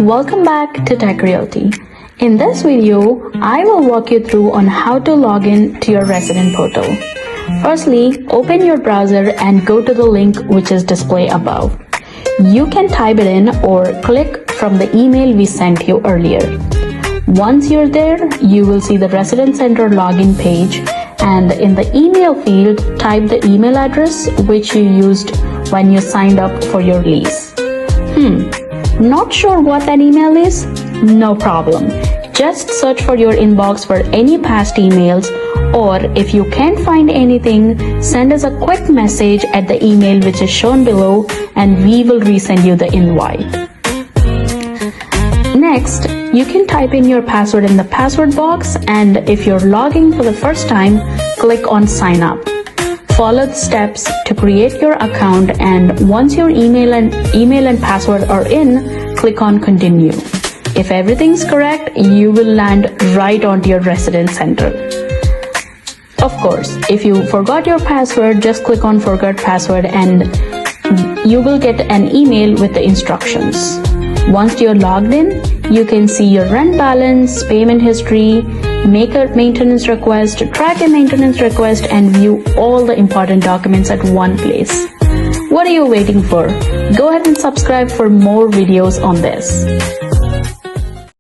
Welcome back to Tech Realty. In this video, I will walk you through on how to log in to your resident portal. Firstly, open your browser and go to the link which is displayed above. You can type it in or click from the email we sent you earlier. Once you're there, you will see the Resident Center login page, and in the email field, type the email address which you used when you signed up for your lease. Not sure what that email is? No problem. Just search for your inbox for any past emails, or if you can't find anything, send us a quick message at the email which is shown below and we will resend you the invite. Next, you can type in your password in the password box, and if you're logging for the first time, click on sign up. Follow the steps to create your account, and once your email and password are in, click on continue. If everything's correct, you will land right onto your resident center. Of course, if you forgot your password, just click on forgot password and you will get an email with the instructions. Once you're logged in, you can see your rent balance, payment history, make a maintenance request, track a maintenance request, and view all the important documents at one place. What are you waiting for? Go ahead and subscribe for more videos on this.